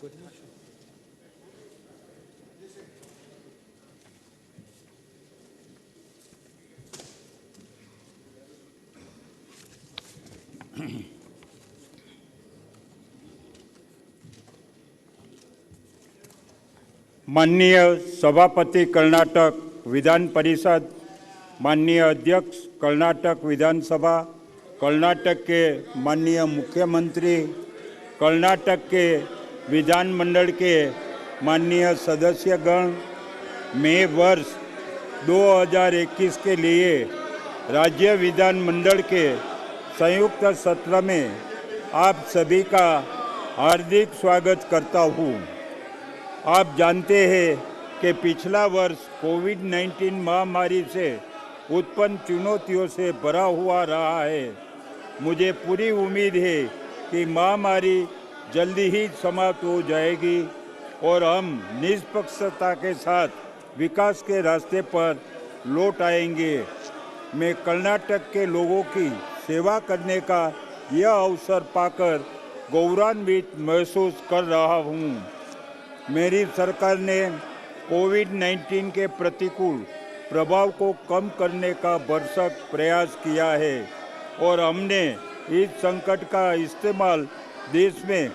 माननीय सभापति कर्नाटक विधान परिषद, माननीय अध्यक्ष कर्नाटक विधानसभा, कर्नाटक के माननीय मुख्यमंत्री, कर्नाटक के विधानमंडल के माननीय सदस्यगण, मैं वर्ष 2021 के लिए राज्य विधानमंडल के संयुक्त सत्र में आप सभी का हार्दिक स्वागत करता हूँ। आप जानते हैं कि पिछला वर्ष कोविड-19 महामारी से उत्पन्न चुनौतियों से भरा हुआ रहा है। मुझे पूरी उम्मीद है कि महामारी जल्दी ही समाप्त हो जाएगी और हम निष्पक्षता के साथ विकास के रास्ते पर लौट आएंगे। मैं कर्नाटक के लोगों की सेवा करने का यह अवसर पाकर गौरवान्वित महसूस कर रहा हूँ। मेरी सरकार ने कोविड-19 के प्रतिकूल प्रभाव को कम करने का भरसक प्रयास किया है और हमने इस संकट का इस्तेमाल देश में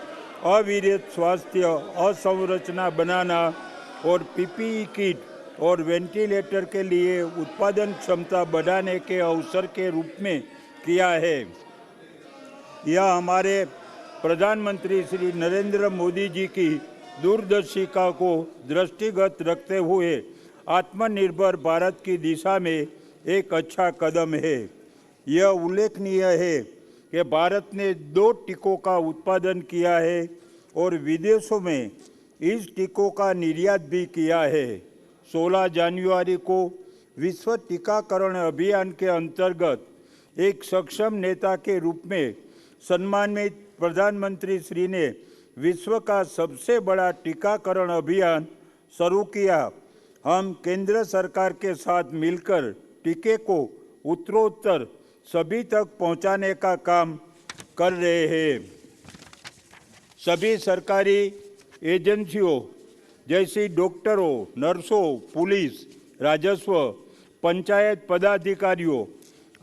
अविरत स्वास्थ्य अवसंरचना बनाना और पीपीई किट और वेंटिलेटर के लिए उत्पादन क्षमता बढ़ाने के अवसर के रूप में किया है। यह हमारे प्रधानमंत्री श्री नरेंद्र मोदी जी की दूरदर्शिता को दृष्टिगत रखते हुए आत्मनिर्भर भारत की दिशा में एक अच्छा कदम है। यह उल्लेखनीय है कि भारत ने 2 टीकों का उत्पादन किया है और विदेशों में इस टीकों का निर्यात भी किया है। 16 जनवरी को विश्व टीकाकरण अभियान के अंतर्गत एक सक्षम नेता के रूप में सम्मानित प्रधानमंत्री श्री ने विश्व का सबसे बड़ा टीकाकरण अभियान शुरू किया। हम केंद्र सरकार के साथ मिलकर टीके को उत्तरोत्तर सभी तक पहुंचाने का काम कर रहे हैं। सभी सरकारी एजेंसियों जैसी डॉक्टरों, नर्सों, पुलिस, राजस्व, पंचायत पदाधिकारियों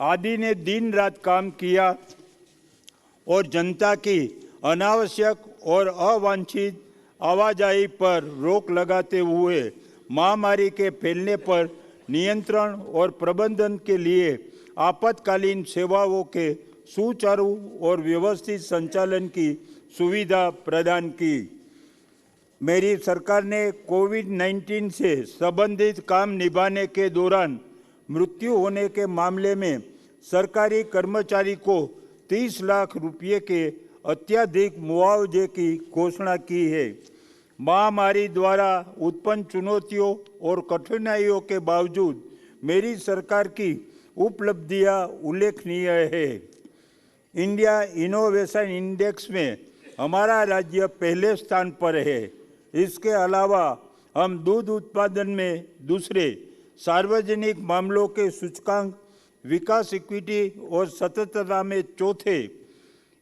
आदि ने दिन रात काम किया और जनता की अनावश्यक और अवांछित आवाजाही पर रोक लगाते हुए महामारी के फैलने पर नियंत्रण और प्रबंधन के लिए आपातकालीन सेवाओं के सुचारू और व्यवस्थित संचालन की सुविधा प्रदान की। मेरी सरकार ने कोविड-19 से संबंधित काम निभाने के दौरान मृत्यु होने के मामले में सरकारी कर्मचारी को 30 लाख रुपये के अत्यधिक मुआवजे की घोषणा की है। महामारी द्वारा उत्पन्न चुनौतियों और कठिनाइयों के बावजूद मेरी सरकार की उपलब्धियां उल्लेखनीय है। इंडिया इनोवेशन इंडेक्स में हमारा राज्य पहले स्थान पर है। इसके अलावा हम दूध उत्पादन में दूसरे, सार्वजनिक मामलों के सूचकांक, विकास इक्विटी और सततता में चौथे,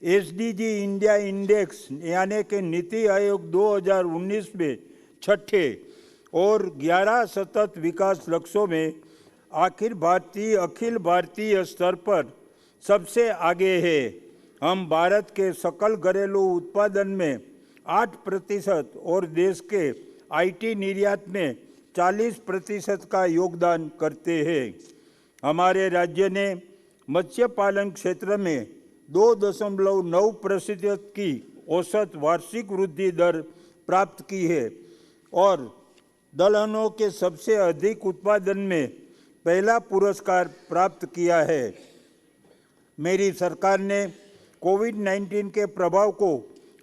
एसडीजी इंडिया इंडेक्स यानी कि नीति आयोग 2019 में छठे और 11 सतत विकास लक्ष्यों में अखिल भारतीय स्तर पर सबसे आगे है। हम भारत के सकल घरेलू उत्पादन में 8% और देश के आईटी निर्यात में 40% का योगदान करते हैं। हमारे राज्य ने मत्स्य पालन क्षेत्र में 2.9% की औसत वार्षिक वृद्धि दर प्राप्त की है और दलहनों के सबसे अधिक उत्पादन में पहला पुरस्कार प्राप्त किया है। मेरी सरकार ने कोविड-19 के प्रभाव को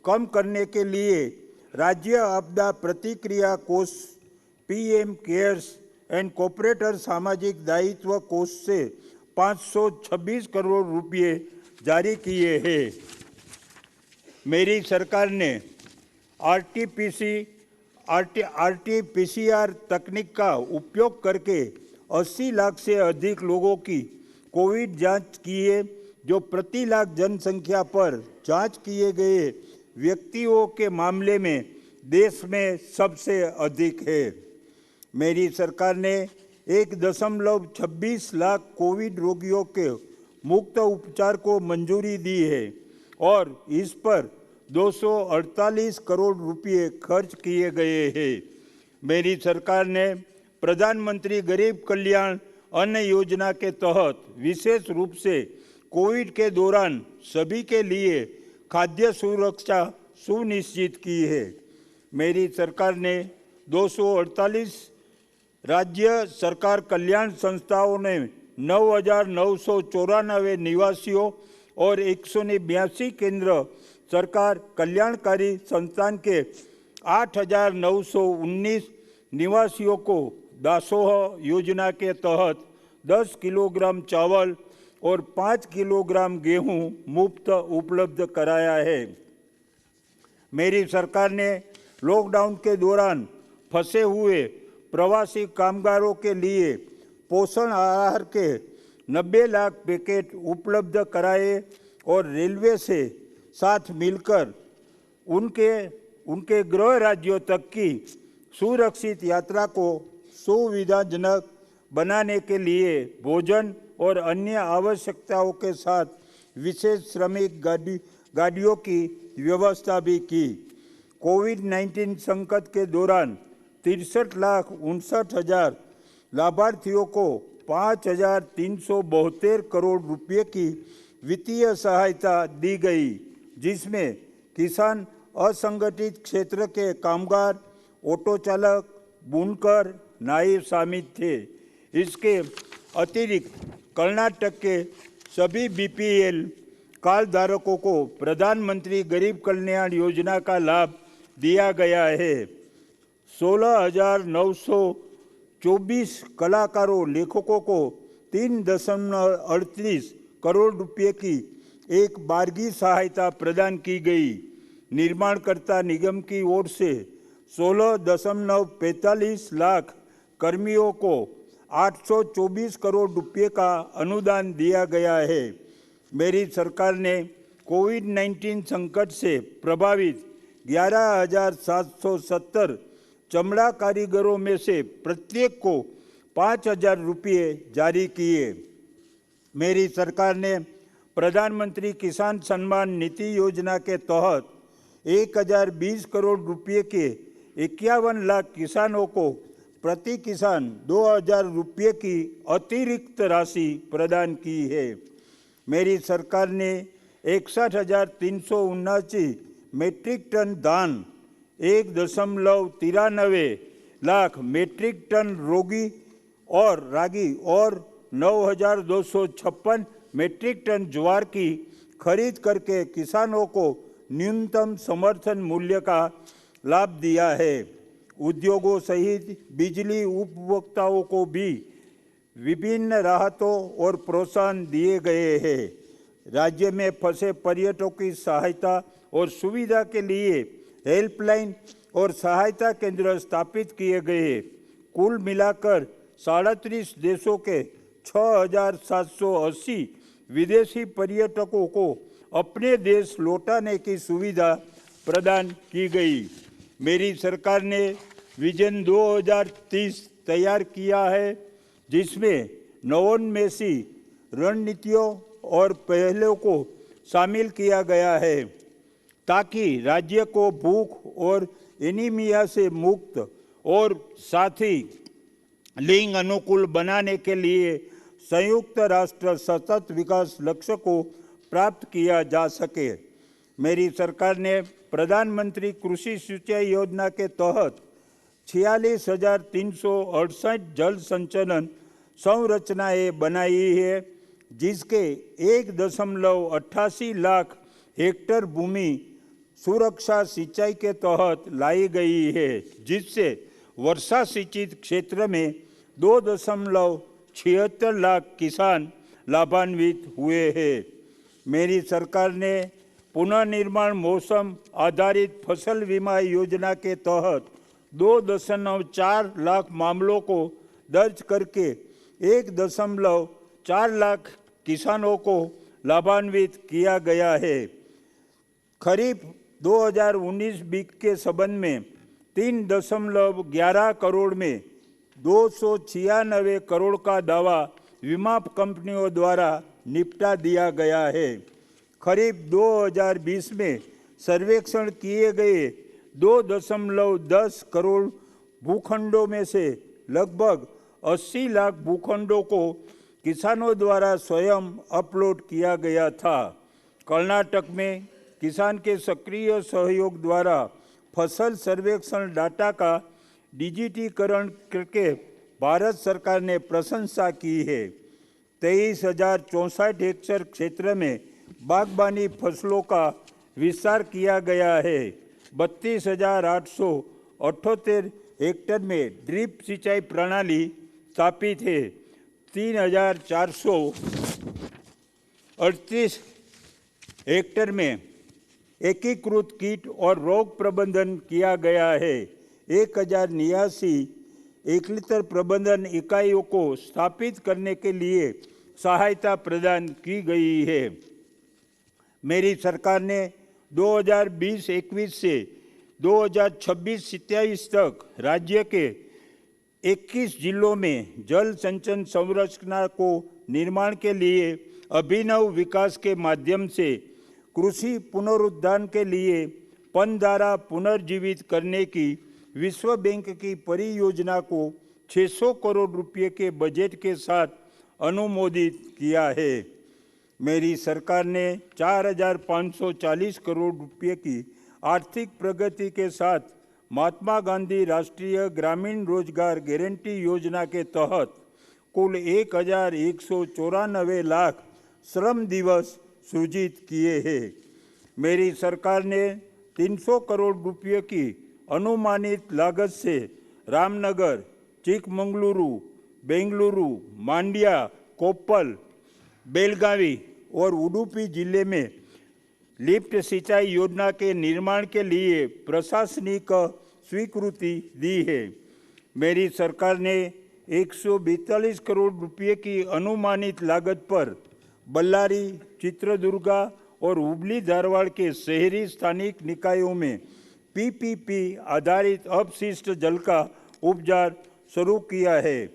कम करने के लिए राज्य आपदा प्रतिक्रिया कोष, पीएम केयर्स एंड कॉर्पोरेट सामाजिक दायित्व कोष से 526 करोड़ रुपये जारी किए हैं। मेरी सरकार ने आरटी-पीसीआर तकनीक का उपयोग करके 80 लाख से अधिक लोगों की कोविड जांच की है, जो प्रति लाख जनसंख्या पर जांच किए गए व्यक्तियों के मामले में देश में सबसे अधिक है। मेरी सरकार ने 1.26 लाख कोविड रोगियों के मुफ्त उपचार को मंजूरी दी है और इस पर 248 करोड़ रुपये खर्च किए गए हैं। मेरी सरकार ने प्रधानमंत्री गरीब कल्याण अन्न योजना के तहत विशेष रूप से कोविड के दौरान सभी के लिए खाद्य सुरक्षा सुनिश्चित की है। मेरी सरकार ने 248 राज्य सरकार कल्याण संस्थाओं ने 9,994 निवासियों और 182 केंद्र सरकार कल्याणकारी संस्थान के 8,919 निवासियों को दासोह योजना के तहत 10 किलोग्राम चावल और 5 किलोग्राम गेहूं मुफ्त उपलब्ध कराया है। मेरी सरकार ने लॉकडाउन के दौरान फंसे हुए प्रवासी कामगारों के लिए पोषण आहार के 90 लाख पैकेट उपलब्ध कराए और रेलवे से साथ मिलकर उनके गृह राज्यों तक की सुरक्षित यात्रा को सुविधाजनक बनाने के लिए भोजन और अन्य आवश्यकताओं के साथ विशेष श्रमिक गाड़ियों की व्यवस्था भी की। कोविड-19 संकट के दौरान 63,59,000 लाभार्थियों को 5,372 करोड़ रुपये की वित्तीय सहायता दी गई, जिसमें किसान, असंगठित क्षेत्र के कामगार, ऑटो चालक, बुनकर, नाई शामिल थे। इसके अतिरिक्त कर्नाटक के सभी बीपीएल कार्ड धारकों को प्रधानमंत्री गरीब कल्याण योजना का लाभ दिया गया है। 16,924 कलाकारों, लेखकों को 3.38 करोड़ रुपये की एक बारगी सहायता प्रदान की गई। निर्माणकर्ता निगम की ओर से 16.45 लाख कर्मियों को 824 करोड़ रुपये का अनुदान दिया गया है। मेरी सरकार ने कोविड-19 संकट से प्रभावित 11,770 चमड़ा कारीगरों में से प्रत्येक को 5,000 रुपये जारी किए। मेरी सरकार ने प्रधानमंत्री किसान सम्मान निधि योजना के तहत 1,020 करोड़ रुपये के 51 लाख किसानों को प्रति किसान 2,000 रुपये की अतिरिक्त राशि प्रदान की है। मेरी सरकार ने 61,379 मीट्रिक टन धान, 1.93 लाख मीट्रिक टन रागी और 9,256 मीट्रिक टन ज्वार की खरीद करके किसानों को न्यूनतम समर्थन मूल्य का लाभ दिया है। उद्योगों सहित बिजली उपभोक्ताओं को भी विभिन्न राहतों और प्रोत्साहन दिए गए हैं। राज्य में फंसे पर्यटकों की सहायता और सुविधा के लिए हेल्पलाइन और सहायता केंद्र स्थापित किए गए। कुल मिलाकर 37 देशों के 6,780 विदेशी पर्यटकों को अपने देश लौटाने की सुविधा प्रदान की गई। मेरी सरकार ने विजन 2030 तैयार किया है, जिसमें नवोन्मेषी रणनीतियों और पहलों को शामिल किया गया है ताकि राज्य को भूख और एनीमिया से मुक्त और साथ ही लिंग अनुकूल बनाने के लिए संयुक्त राष्ट्र सतत विकास लक्ष्य को प्राप्त किया जा सके। मेरी सरकार ने प्रधानमंत्री कृषि सिंचाई योजना के तहत 46,368 जल संचलन संरचनाएं बनाई है, जिसके 1.88 लाख हेक्टेयर भूमि सुरक्षा सिंचाई के तहत लाई गई है, जिससे वर्षा सिंचित क्षेत्र में 2.76 लाख किसान लाभान्वित हुए हैं। मेरी सरकार ने पुनर्निर्माण मौसम आधारित फसल बीमा योजना के तहत 2.4 लाख मामलों को दर्ज करके 1.4 लाख किसानों को लाभान्वित किया गया है। खरीफ 2019-20 के संबंध में 3.11 करोड़ में 296 करोड़ का दावा बीमा कंपनियों द्वारा निपटा दिया गया है। खरीफ 2020 में सर्वेक्षण किए गए 2.10 करोड़ भूखंडों में से लगभग 80 लाख भूखंडों को किसानों द्वारा स्वयं अपलोड किया गया था। कर्नाटक में किसान के सक्रिय सहयोग द्वारा फसल सर्वेक्षण डाटा का डिजिटीकरण करके भारत सरकार ने प्रशंसा की है। 23,064 हेक्टेयर क्षेत्र में बागबानी फसलों का विस्तार किया गया है। 32,878 हेक्टेयर में ड्रिप सिंचाई प्रणाली स्थापित है। 3,438 हेक्टेयर में एकीकृत कीट और रोग प्रबंधन किया गया है। 1,089 एकलितर प्रबंधन इकाइयों को स्थापित करने के लिए सहायता प्रदान की गई है। मेरी सरकार ने 2020-21 से 2026-27 तक राज्य के 21 जिलों में जल संचयन संरचना को निर्माण के लिए अभिनव विकास के माध्यम से कृषि पुनरुद्धार के लिए पनधारा पुनर्जीवित करने की विश्व बैंक की परियोजना को 600 करोड़ रुपये के बजट के साथ अनुमोदित किया है। मेरी सरकार ने 4,540 करोड़ रुपये की आर्थिक प्रगति के साथ महात्मा गांधी राष्ट्रीय ग्रामीण रोजगार गारंटी योजना के तहत कुल 1,194 लाख श्रम दिवस सृजित किए हैं। मेरी सरकार ने 300 करोड़ रुपये की अनुमानित लागत से रामनगर, चिकमंगलुरु, बेंगलुरु, मांड्या, कोप्पल, बेलगावी और उडुपी जिले में लिफ्ट सिंचाई योजना के निर्माण के लिए प्रशासनिक स्वीकृति दी है। मेरी सरकार ने 142 करोड़ रुपये की अनुमानित लागत पर बल्लारी, चित्रदुर्गा और हुबली धारवाड़ के शहरी स्थानिक निकायों में पीपीपी आधारित अपशिष्ट जल का उपचार शुरू किया है।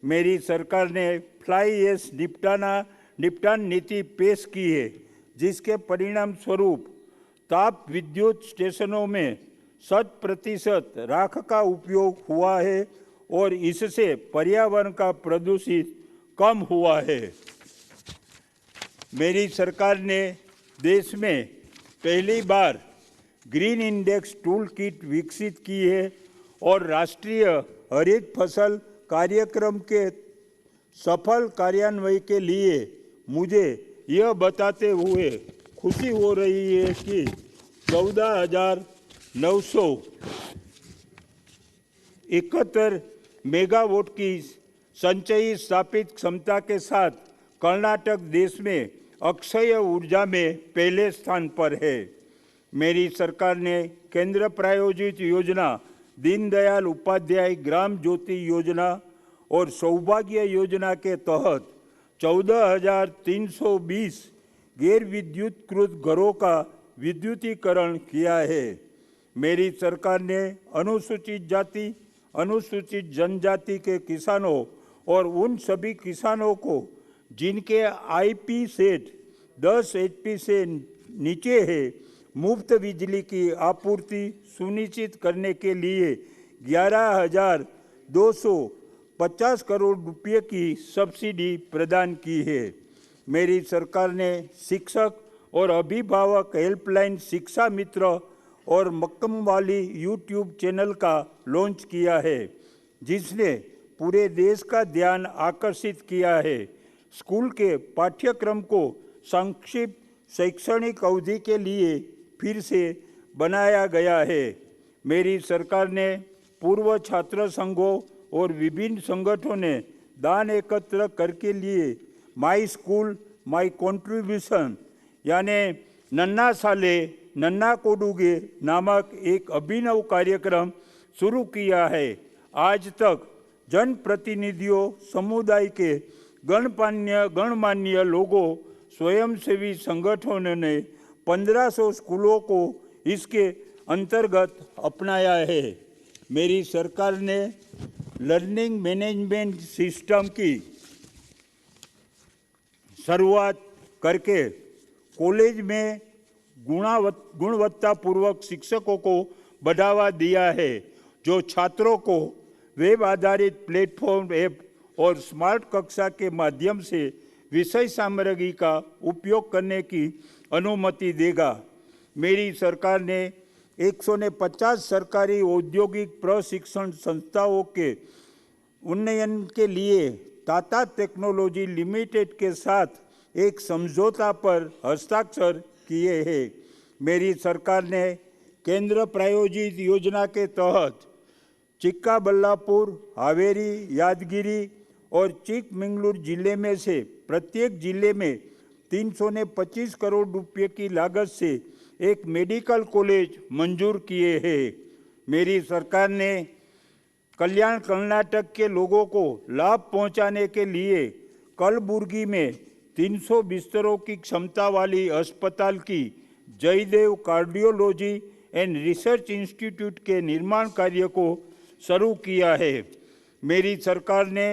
मेरी सरकार ने फ्लाई ऐश निपटान नीति पेश की है, जिसके परिणाम स्वरूप ताप विद्युत स्टेशनों में 100% राख का उपयोग हुआ है और इससे पर्यावरण का प्रदूषित कम हुआ है। मेरी सरकार ने देश में पहली बार ग्रीन इंडेक्स टूल किट विकसित की है और राष्ट्रीय हरित फसल कार्यक्रम के सफल कार्यान्वयन के लिए मुझे यह बताते हुए खुशी हो रही है कि 14,971 मेगावाट की संचयी स्थापित क्षमता के साथ कर्नाटक देश में अक्षय ऊर्जा में पहले स्थान पर है। मेरी सरकार ने केंद्र प्रायोजित योजना दीनदयाल उपाध्याय ग्राम ज्योति योजना और सौभाग्य योजना के तहत 14,320 गैर विद्युतीकृत घरों का विद्युतीकरण किया है। मेरी सरकार ने अनुसूचित जाति, अनुसूचित जनजाति के किसानों और उन सभी किसानों को जिनके आईपी सेट 10 HP से नीचे है, मुफ्त बिजली की आपूर्ति सुनिश्चित करने के लिए 11,250 करोड़ रुपये की सब्सिडी प्रदान की है। मेरी सरकार ने शिक्षक और अभिभावक हेल्पलाइन शिक्षा मित्र और मक्कमवाली यूट्यूब चैनल का लॉन्च किया है, जिसने पूरे देश का ध्यान आकर्षित किया है। स्कूल के पाठ्यक्रम को संक्षिप्त शैक्षणिक अवधि के लिए फिर से बनाया गया है। मेरी सरकार ने पूर्व छात्र संघों और विभिन्न संगठनों ने दान एकत्र करके लिए माई स्कूल माई कंट्रीब्यूशन यानी नन्ना साले नन्ना कोडुगे नामक एक अभिनव कार्यक्रम शुरू किया है। आज तक जनप्रतिनिधियों, समुदाय के गणमान्य लोगों, स्वयंसेवी संगठनों ने 1500 स्कूलों को इसके अंतर्गत अपनाया है। मेरी सरकार ने लर्निंग मैनेजमेंट सिस्टम की शुरुआत करके कॉलेज में गुणवत्तापूर्वक शिक्षकों को बढ़ावा दिया है, जो छात्रों को वेब आधारित प्लेटफॉर्म, ऐप और स्मार्ट कक्षा के माध्यम से विषय सामग्री का उपयोग करने की अनुमति देगा। मेरी सरकार ने 150 सरकारी औद्योगिक प्रशिक्षण संस्थाओं के उन्नयन के लिए टाटा टेक्नोलॉजी लिमिटेड के साथ एक समझौता पर हस्ताक्षर किए हैं। मेरी सरकार ने केंद्र प्रायोजित योजना के तहत चिक्काबल्लापुर, हावेरी, यादगिरी और चिकमंगलूर जिले में से प्रत्येक जिले में 325 करोड़ रुपए की लागत से एक मेडिकल कॉलेज मंजूर किए हैं। मेरी सरकार ने कल्याण कर्नाटक के लोगों को लाभ पहुंचाने के लिए कलबुर्गी में 300 बिस्तरों की क्षमता वाली अस्पताल की Jayadeva cardiology and research institute के निर्माण कार्य को शुरू किया है। मेरी सरकार ने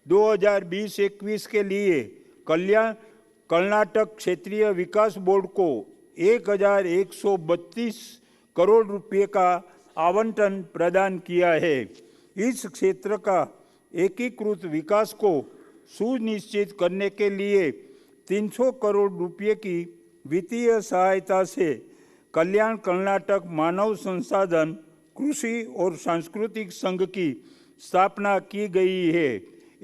2020-21 के लिए कल्याण कर्नाटक क्षेत्रीय विकास बोर्ड को 1132 करोड़ रुपए का आवंटन प्रदान किया है। इस क्षेत्र का एकीकृत विकास को सुनिश्चित करने के लिए 300 करोड़ रुपए की वित्तीय सहायता से कल्याण कर्नाटक मानव संसाधन, कृषि और सांस्कृतिक संघ की स्थापना की गई है।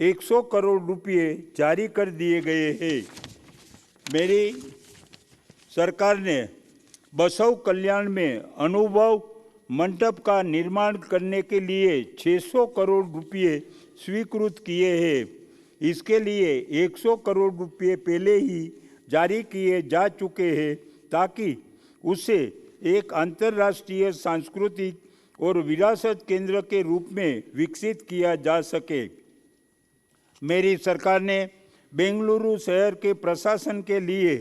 100 करोड़ रुपए जारी कर दिए गए हैं। मेरी सरकार ने बसव कल्याण में अनुभव मंडप का निर्माण करने के लिए 600 करोड़ रुपए स्वीकृत किए हैं। इसके लिए 100 करोड़ रुपए पहले ही जारी किए जा चुके हैं, ताकि उसे एक अंतर्राष्ट्रीय सांस्कृतिक और विरासत केंद्र के रूप में विकसित किया जा सके। मेरी सरकार ने बेंगलुरु शहर के प्रशासन के लिए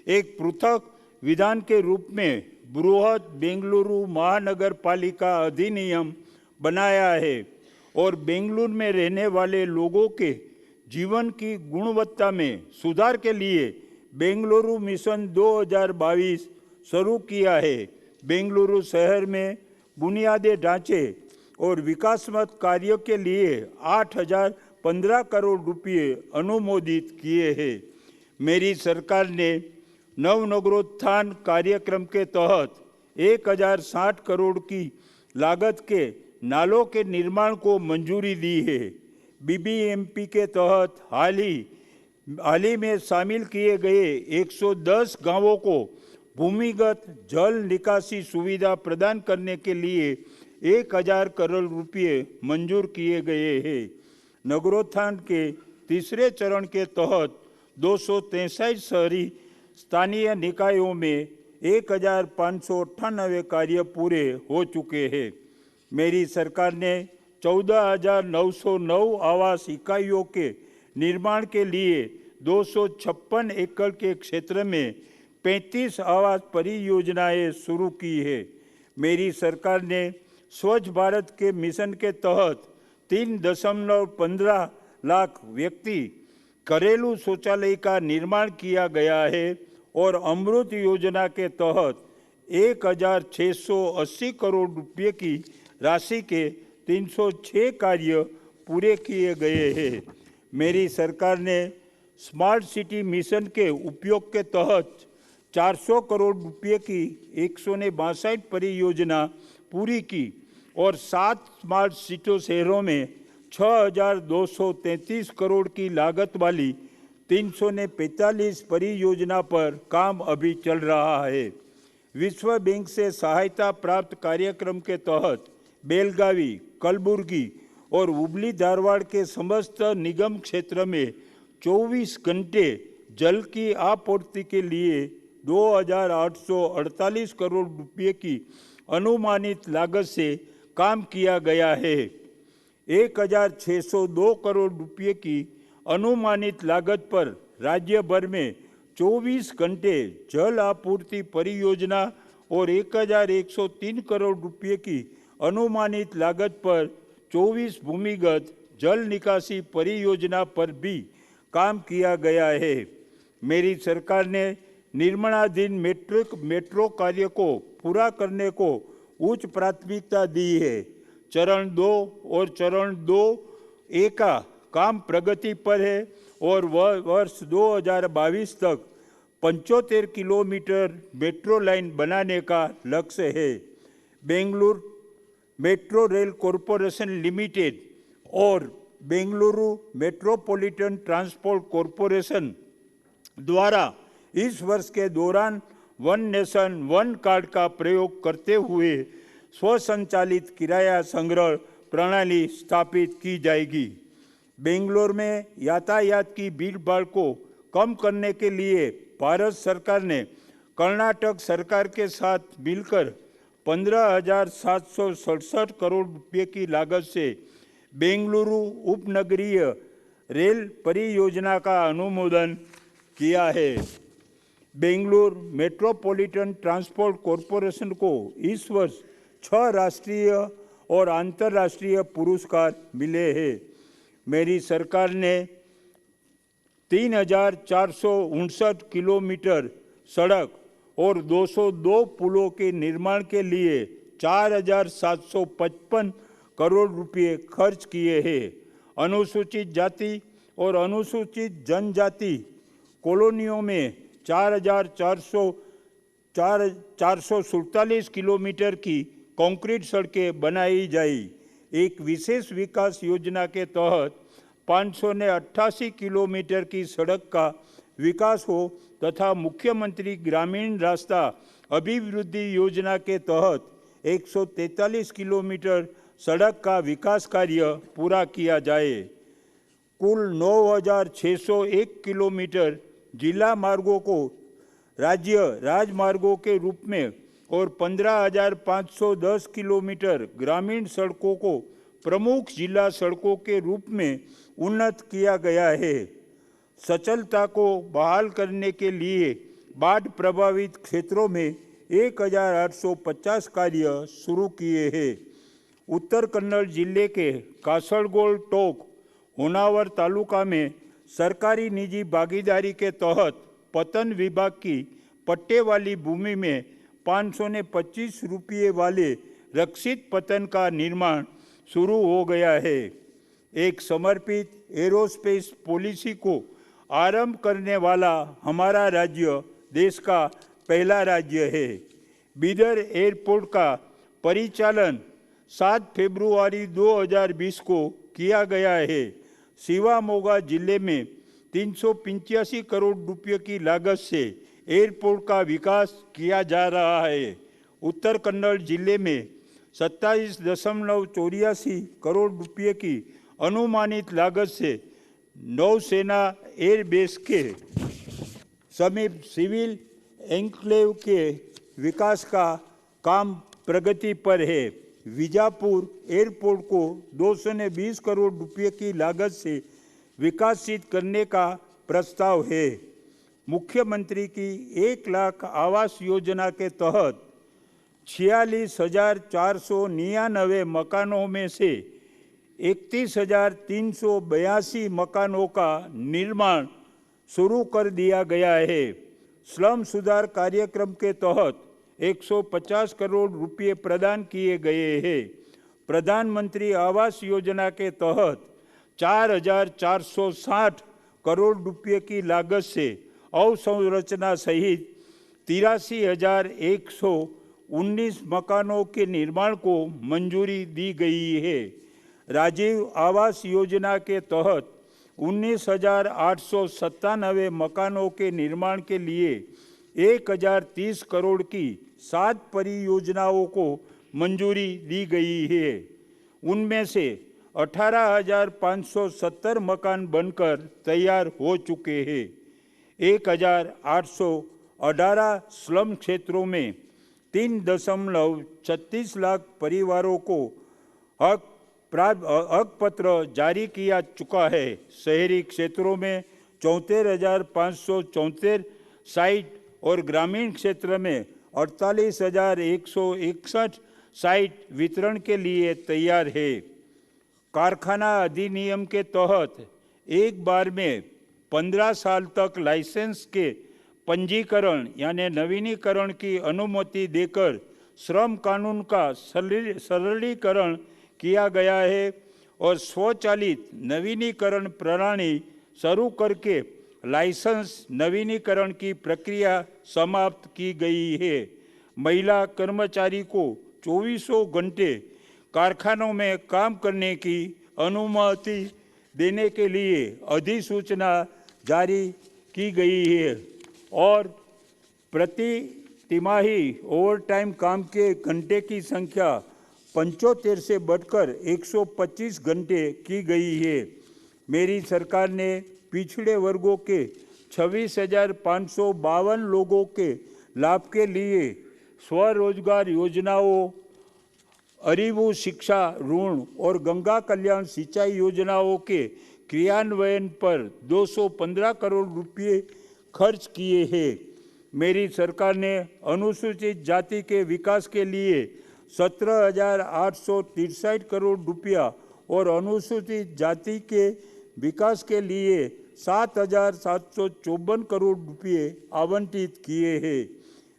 एक पृथक विधान के रूप में बृहद बेंगलुरु महानगर पालिका अधिनियम बनाया है और बेंगलुरु में रहने वाले लोगों के जीवन की गुणवत्ता में सुधार के लिए बेंगलुरु मिशन 2022 शुरू किया है। बेंगलुरु शहर में बुनियादी ढांचे और विकासात्मक कार्यों के लिए 8,015 करोड़ रुपए अनुमोदित किए हैं। मेरी सरकार ने नवनगरोत्थान कार्यक्रम के तहत 1,060 करोड़ की लागत के नालों के निर्माण को मंजूरी दी है। बीबीएमपी के तहत हाल ही में शामिल किए गए 110 गांवों को भूमिगत जल निकासी सुविधा प्रदान करने के लिए 1,000 करोड़ रुपए मंजूर किए गए हैं। नगरोत्थान के तीसरे चरण के तहत 263 शहरी स्थानीय निकायों में 1,598 कार्य पूरे हो चुके हैं। मेरी सरकार ने 14,909 आवास इकाइयों के निर्माण के लिए 256 एकड़ के क्षेत्र में 35 आवास परियोजनाएं शुरू की है। मेरी सरकार ने स्वच्छ भारत के मिशन के तहत 3.15 लाख व्यक्ति घरेलू शौचालय का निर्माण किया गया है और अमृत योजना के तहत 1,680 करोड़ रुपए की राशि के 306 कार्य पूरे किए गए हैं। मेरी सरकार ने स्मार्ट सिटी मिशन के उपयोग के तहत 400 करोड़ रुपए की 162 परियोजना पूरी की और 7 स्मार्ट सिटी शहरों में 6,233 करोड़ की लागत वाली 345 परियोजना पर काम अभी चल रहा है। विश्व बैंक से सहायता प्राप्त कार्यक्रम के तहत बेलगावी, कलबुर्गी और हुबली धारवाड़ के समस्त निगम क्षेत्र में 24 घंटे जल की आपूर्ति के लिए 2,848 करोड़ रुपए की अनुमानित लागत से काम किया गया है। 1,602 करोड़ रुपए की अनुमानित लागत पर राज्य भर में 24 घंटे जल आपूर्ति परियोजना और 1103 करोड़ रुपये की अनुमानित लागत पर 24 भूमिगत जल निकासी परियोजना पर भी काम किया गया है। मेरी सरकार ने निर्माणाधीन मेट्रो कार्य को पूरा करने को उच्च प्राथमिकता दी है। चरण 2 और चरण 2A का काम प्रगति पर है और वर्ष 2022 तक 75 किलोमीटर मेट्रो लाइन बनाने का लक्ष्य है। Bengaluru metro rail corporation limited और बेंगलुरु मेट्रोपॉलिटन ट्रांसपोर्ट कॉरपोरेशन द्वारा इस वर्ष के दौरान वन नेशन वन कार्ड का प्रयोग करते हुए स्वसंचालित किराया संग्रह प्रणाली स्थापित की जाएगी। बेंगलोर में यातायात की भीड़भाड़ को कम करने के लिए भारत सरकार ने कर्नाटक सरकार के साथ मिलकर 15,767 करोड़ रुपये की लागत से बेंगलुरु उपनगरीय रेल परियोजना का अनुमोदन किया है। बेंगलुरु मेट्रोपॉलिटन ट्रांसपोर्ट कॉरपोरेशन को इस वर्ष 6 राष्ट्रीय और अंतर्राष्ट्रीय पुरस्कार मिले हैं। मेरी सरकार ने 3,459 किलोमीटर सड़क और 202 पुलों के निर्माण के लिए 4,755 करोड़ रुपये खर्च किए हैं। अनुसूचित जाति और अनुसूचित जनजाति कॉलोनियों में 4,447 किलोमीटर की कंक्रीट सड़कें बनाई जाई। एक विशेष विकास योजना के तहत 588 किलोमीटर की सड़क का विकास हो तथा मुख्यमंत्री ग्रामीण रास्ता अभिवृद्धि योजना के तहत 143 किलोमीटर सड़क का विकास कार्य पूरा किया जाए। कुल 9,601 किलोमीटर जिला मार्गों को राज्य राजमार्गों के रूप में और 15,510 किलोमीटर ग्रामीण सड़कों को प्रमुख जिला सड़कों के रूप में उन्नत किया गया है। सचलता को बहाल करने के लिए बाढ़ प्रभावित क्षेत्रों में 1,850 कार्य शुरू किए हैं। उत्तर कन्नड़ जिले के कासरगोड टोक होनावर तालुका में सरकारी निजी भागीदारी के तहत पतन विभाग की पट्टे वाली भूमि में 525 रुपये वाले रक्षित पतन का निर्माण शुरू हो गया है। एक समर्पित एरोस्पेस पॉलिसी को आरंभ करने वाला हमारा राज्य देश का पहला राज्य है। बीदर एयरपोर्ट का परिचालन 7 फरवरी 2020 को किया गया है। शिवामोगा जिले में 385 करोड़ रुपये की लागत से एयरपोर्ट का विकास किया जा रहा है। उत्तर कन्नड़ जिले में 27.84 करोड़ रुपये की अनुमानित लागत से नौसेना एयरबेस के समीप सिविल एन्क्लेव के विकास का काम प्रगति पर है। विजापुर एयरपोर्ट को 220 करोड़ रुपये की लागत से विकसित करने का प्रस्ताव है। मुख्यमंत्री की 1 लाख आवास योजना के तहत 46,499 मकानों में से 31,382 मकानों का निर्माण शुरू कर दिया गया है। स्लम सुधार कार्यक्रम के तहत 150 करोड़ रुपये प्रदान किए गए हैं। प्रधानमंत्री आवास योजना के तहत 4,460 करोड़ रुपये की लागत से अवसंरचना सहित 83,119 मकानों के निर्माण को मंजूरी दी गई है। राजीव आवास योजना के तहत 19,897 मकानों के निर्माण के लिए 1,030 करोड़ की 7 परियोजनाओं को मंजूरी दी गई है। उनमें से 18,570 मकान बनकर तैयार हो चुके हैं। 1,818 स्लम क्षेत्रों में 3.36 लाख परिवारों को हक पत्र जारी किया चुका है। शहरी क्षेत्रों में 74,574 साइट और ग्रामीण क्षेत्र में 48,161 साइट वितरण के लिए तैयार है। कारखाना अधिनियम के तहत एक बार में 15 साल तक लाइसेंस के पंजीकरण यानी नवीनीकरण की अनुमति देकर श्रम कानून का सरलीकरण किया गया है और स्वचालित नवीनीकरण प्रणाली शुरू करके लाइसेंस नवीनीकरण की प्रक्रिया समाप्त की गई है। महिला कर्मचारी को 24 घंटे कारखानों में काम करने की अनुमति देने के लिए अधिसूचना जारी की गई है और प्रति तिमाही ओवरटाइम काम के घंटे की संख्या 75 से बढ़कर 125 घंटे की गई है। मेरी सरकार ने पिछड़े वर्गों के 26,552 लोगों के लाभ के लिए स्वरोजगार योजनाओं, अरिवु शिक्षा ऋण और गंगा कल्याण सिंचाई योजनाओं के क्रियान्वयन पर 215 करोड़ रुपये खर्च किए हैं। मेरी सरकार ने अनुसूचित जाति के विकास के लिए 17,863 करोड़ रुपया और अनुसूचित जाति के विकास के लिए 7,754 करोड़ रुपये आवंटित किए हैं।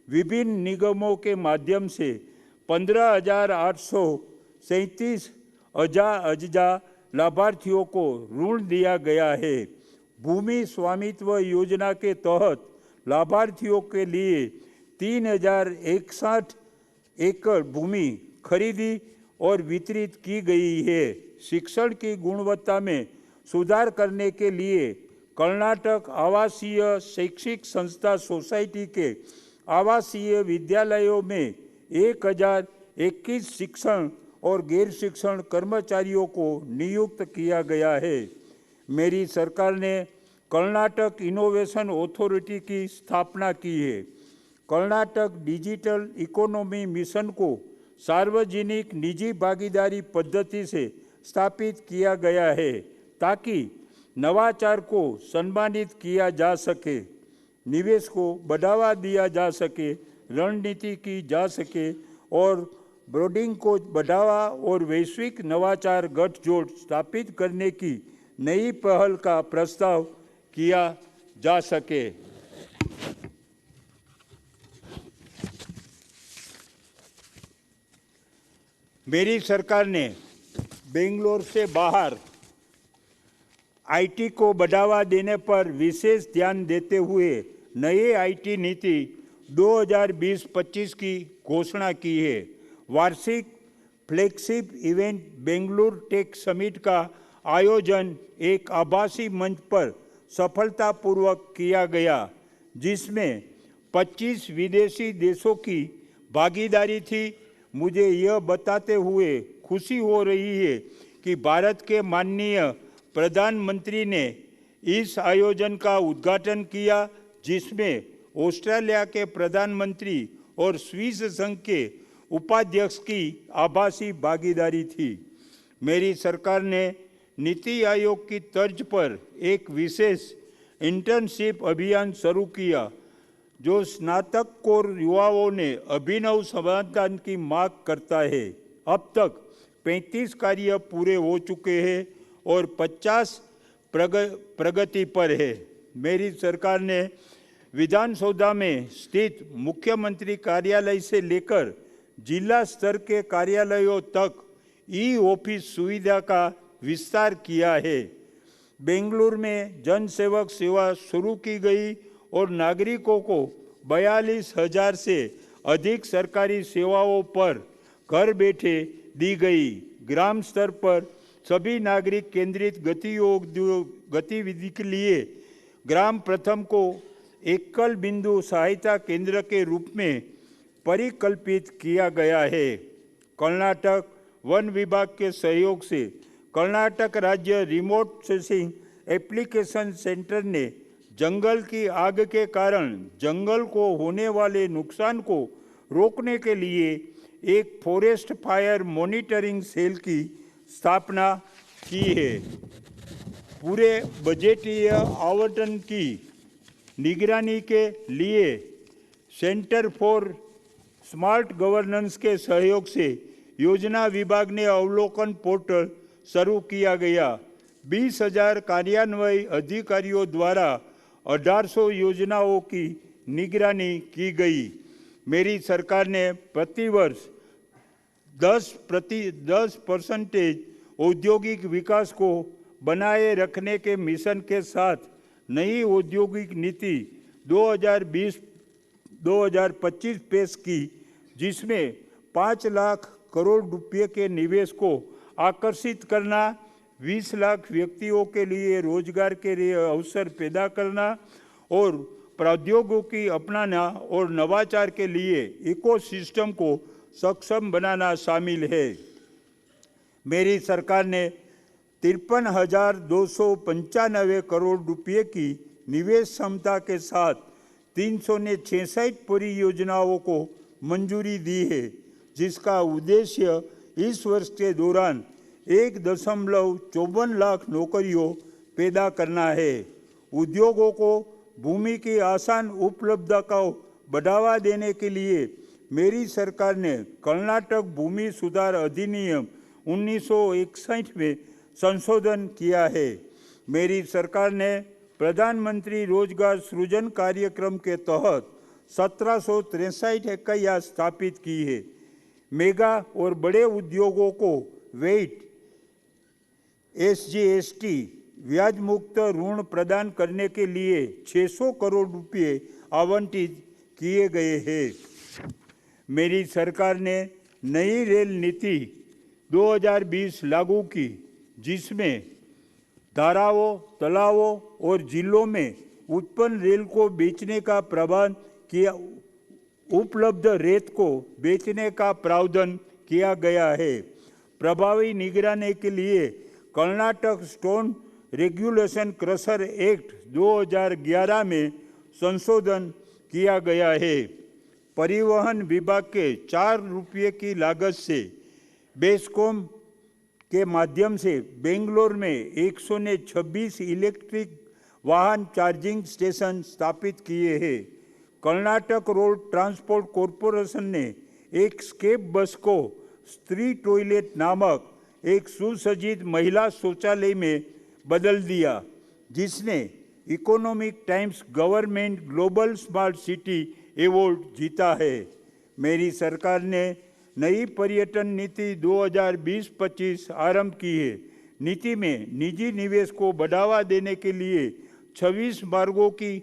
विभिन्न निगमों के माध्यम से 15,837 अजा लाभार्थियों को ऋण दिया गया है। भूमि स्वामित्व योजना के तहत लाभार्थियों के लिए 3,061 एकड़ भूमि खरीदी और वितरित की गई है। शिक्षण की गुणवत्ता में सुधार करने के लिए कर्नाटक आवासीय शैक्षिक संस्था सोसाइटी के आवासीय विद्यालयों में 1,021 शिक्षण और गैर शिक्षण कर्मचारियों को नियुक्त किया गया है। मेरी सरकार ने कर्नाटक इनोवेशन अथॉरिटी की स्थापना की है। कर्नाटक डिजिटल इकोनॉमी मिशन को सार्वजनिक निजी भागीदारी पद्धति से स्थापित किया गया है ताकि नवाचार को सम्मानित किया जा सके, निवेश को बढ़ावा दिया जा सके, रणनीति की जा सके और ब्रोडिंग को बढ़ावा और वैश्विक नवाचार गठजोड़ स्थापित करने की नई पहल का प्रस्ताव किया जा सके। मेरी सरकार ने बेंगलोर से बाहर आईटी को बढ़ावा देने पर विशेष ध्यान देते हुए नए आईटी नीति 2020-25 की घोषणा की है। वार्षिक flagship event Bengaluru tech summit का आयोजन एक आभासी मंच पर सफलतापूर्वक किया गया, जिसमें 25 विदेशी देशों की भागीदारी थी। मुझे यह बताते हुए खुशी हो रही है कि भारत के माननीय प्रधानमंत्री ने इस आयोजन का उद्घाटन किया, जिसमें ऑस्ट्रेलिया के प्रधानमंत्री और स्विस संघ के उपाध्यक्ष की आभासी भागीदारी थी। मेरी सरकार ने नीति आयोग की तर्ज पर एक विशेष इंटर्नशिप अभियान शुरू किया, जो स्नातकोत्तर युवाओं ने अभिनव समाधान की मांग करता है। अब तक 35 कार्य पूरे हो चुके हैं और 50 प्रगति पर है। मेरी सरकार ने विधानसौधा में स्थित मुख्यमंत्री कार्यालय से लेकर जिला स्तर के कार्यालयों तक ई ऑफिस सुविधा का विस्तार किया है। बेंगलुरु में जन सेवक सेवा शुरू की गई और नागरिकों को 42,000 से अधिक सरकारी सेवाओं पर घर बैठे दी गई। ग्राम स्तर पर सभी नागरिक केंद्रित गतिविधि के लिए ग्राम प्रथम को एकल बिंदु सहायता केंद्र के रूप में परिकल्पित किया गया है। कर्नाटक वन विभाग के सहयोग से कर्नाटक राज्य रिमोट सेंसिंग एप्लीकेशन सेंटर ने जंगल की आग के कारण जंगल को होने वाले नुकसान को रोकने के लिए एक फॉरेस्ट फायर मॉनिटरिंग सेल की स्थापना की है। पूरे बजटीय आवंटन की निगरानी के लिए सेंटर फॉर स्मार्ट गवर्नेंस के सहयोग से योजना विभाग ने अवलोकन पोर्टल शुरू किया गया। 20,000 कार्यान्वयन अधिकारियों द्वारा 1800 योजनाओं की निगरानी की गई। मेरी सरकार ने प्रतिवर्ष 10% औद्योगिक विकास को बनाए रखने के मिशन के साथ नई औद्योगिक नीति 2020-2025 पेश की, जिसमें 5 लाख करोड़ रुपए के निवेश को आकर्षित करना, 20 लाख व्यक्तियों के लिए रोजगार के लिए अवसर पैदा करना और प्रौद्योगिकी अपनाना और नवाचार के लिए इकोसिस्टम को सक्षम बनाना शामिल है। मेरी सरकार ने 53,295 करोड़ रुपए की निवेश क्षमता के साथ 366 परियोजनाओं को मंजूरी दी है, जिसका उद्देश्य इस वर्ष के दौरान 1.54 लाख नौकरियों पैदा करना है। उद्योगों को भूमि की आसान उपलब्धता को बढ़ावा देने के लिए मेरी सरकार ने कर्नाटक भूमि सुधार अधिनियम 1961 में संशोधन किया है। मेरी सरकार ने प्रधानमंत्री रोजगार सृजन कार्यक्रम के तहत 1763 इकाइयाँ स्थापित की है। मेगा और बड़े उद्योगों को वेट SGST ब्याज मुक्त ऋण प्रदान करने के लिए 600 करोड़ रुपए आवंटित किए गए हैं। मेरी सरकार ने नई रेल नीति 2020 लागू की, जिसमें धाराओं, तालाबों और जिलों में उत्पन्न रेल को बेचने का प्रावधान किया, उपलब्ध रेत को बेचने का प्रावधान किया गया है। प्रभावी निगरानी के लिए Karnataka stone regulation crusher act 2011 में संशोधन किया गया है। परिवहन विभाग के 4 रुपये की लागत से बेस्कॉम के माध्यम से बेंगलोर में 126 इलेक्ट्रिक वाहन चार्जिंग स्टेशन स्थापित किए हैं। कर्नाटक रोड ट्रांसपोर्ट कॉरपोरेशन ने एक स्केप बस को स्त्री टॉयलेट नामक एक सुसज्जित महिला शौचालय में बदल दिया, जिसने economic times government global smart city award जीता है। मेरी सरकार ने नई पर्यटन नीति 2020-25 आरंभ की है। नीति में निजी निवेश को बढ़ावा देने के लिए 26 मार्गों की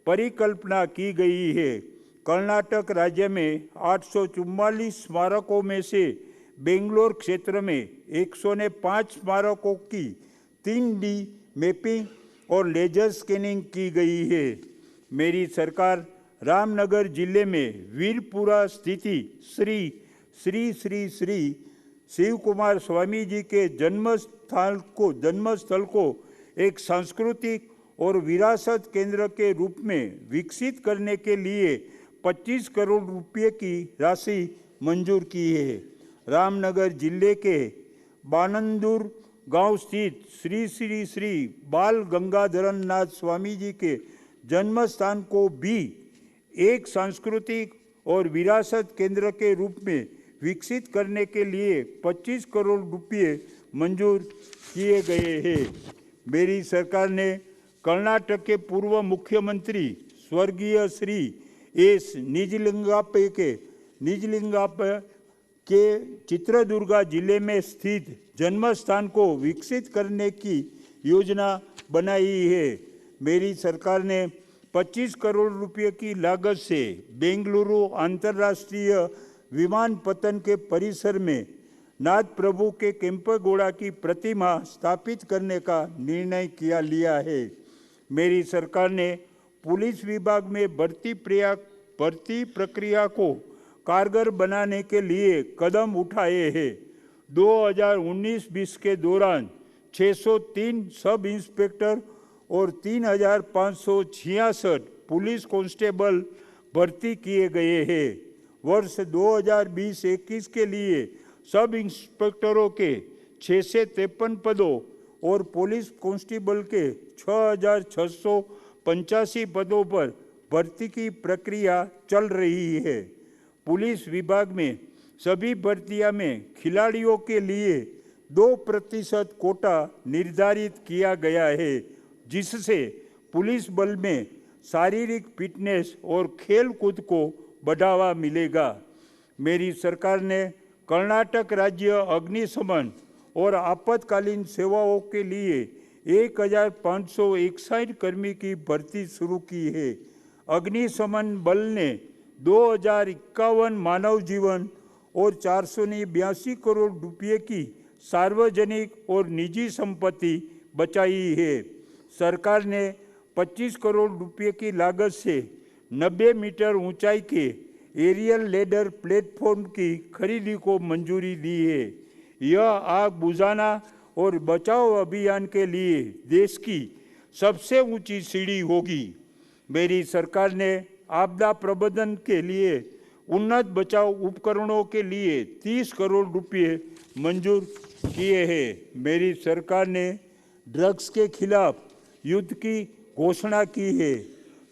परिकल्पना की गई है। कर्नाटक राज्य में 844 स्मारकों में से बेंगलोर क्षेत्र में 105 स्मारकों की 3D मैपिंग और लेजर स्कैनिंग की गई है। मेरी सरकार रामनगर जिले में वीरपुरा स्थिति श्री श्री श्री श्री शिव कुमार स्वामी जी के जन्मस्थल को एक सांस्कृतिक और विरासत केंद्र के रूप में विकसित करने के लिए 25 करोड़ रुपए की राशि मंजूर की है। रामनगर जिले के बानंदुर गांव स्थित श्री श्री श्री बाल गंगाधरन नाथ स्वामी जी के जन्म स्थान को भी एक सांस्कृतिक और विरासत केंद्र के रूप में विकसित करने के लिए 25 करोड़ रुपए मंजूर किए गए हैं। मेरी सरकार ने कर्नाटक के पूर्व मुख्यमंत्री स्वर्गीय श्री एस निजलिंगप्पा के चित्रदुर्गा जिले में स्थित जन्म स्थान को विकसित करने की योजना बनाई है। मेरी सरकार ने 25 करोड़ रुपए की लागत से बेंगलुरु अंतर्राष्ट्रीय विमानपत्तन के परिसर में नाथ प्रभु के केम्पेगौड़ा की प्रतिमा स्थापित करने का निर्णय लिया है। मेरी सरकार ने पुलिस विभाग में भर्ती प्रक्रिया को कारगर बनाने के लिए कदम उठाए हैं। 2019-20 के दौरान 603 सब इंस्पेक्टर और 3,566 पुलिस कांस्टेबल भर्ती किए गए हैं। वर्ष 2020-21 के लिए सब इंस्पेक्टरों के 653 पदों और पुलिस कांस्टेबल के 6,685 पदों पर भर्ती की प्रक्रिया चल रही है। पुलिस विभाग में सभी भर्तियां में खिलाड़ियों के लिए 2% कोटा निर्धारित किया गया है, जिससे पुलिस बल में शारीरिक फिटनेस और खेल कूद को बढ़ावा मिलेगा। मेरी सरकार ने कर्नाटक राज्य अग्निशमन और आपातकालीन सेवाओं के लिए 1561 कर्मी की भर्ती शुरू की है। अग्निशमन बल ने 2051 मानव जीवन और 482 करोड़ रुपये की सार्वजनिक और निजी संपत्ति बचाई है। सरकार ने 25 करोड़ रुपये की लागत से 90 मीटर ऊंचाई के एरियल लेडर प्लेटफॉर्म की खरीदी को मंजूरी दी है। यह आग बुझाना और बचाव अभियान के लिए देश की सबसे ऊंची सीढ़ी होगी। मेरी सरकार ने आपदा प्रबंधन के लिए उन्नत बचाव उपकरणों के लिए 30 करोड़ रुपये मंजूर किए हैं। मेरी सरकार ने ड्रग्स के खिलाफ युद्ध की घोषणा की है।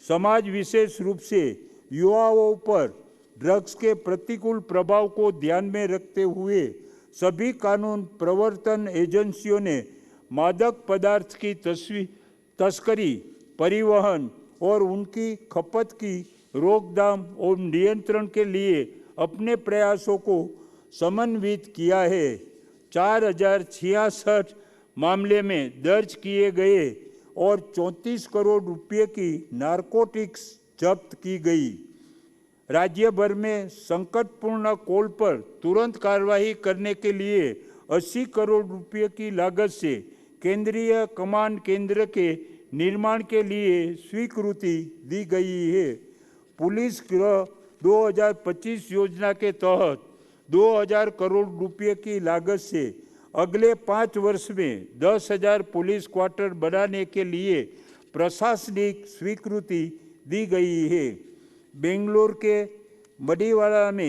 समाज विशेष रूप से युवाओं पर ड्रग्स के प्रतिकूल प्रभाव को ध्यान में रखते हुए सभी कानून प्रवर्तन एजेंसियों ने मादक पदार्थ की तस्करी, परिवहन और उनकी खपत की रोकथाम और नियंत्रण के लिए अपने प्रयासों को समन्वित किया है। 4066 मामले में दर्ज किए गए और 34 करोड़ रुपये की नारकोटिक्स जब्त की गई। राज्य भर में संकटपूर्ण कॉल पर तुरंत कार्रवाई करने के लिए 80 करोड़ रुपये की लागत से केंद्रीय कमांड केंद्र के निर्माण के लिए स्वीकृति दी गई है। पुलिस गृह 2025 योजना के तहत 2000 करोड़ रुपये की लागत से अगले 5 वर्ष में 10,000 पुलिस क्वार्टर बनाने के लिए प्रशासनिक स्वीकृति दी गई है। बेंगलोर के मडीवाड़ा में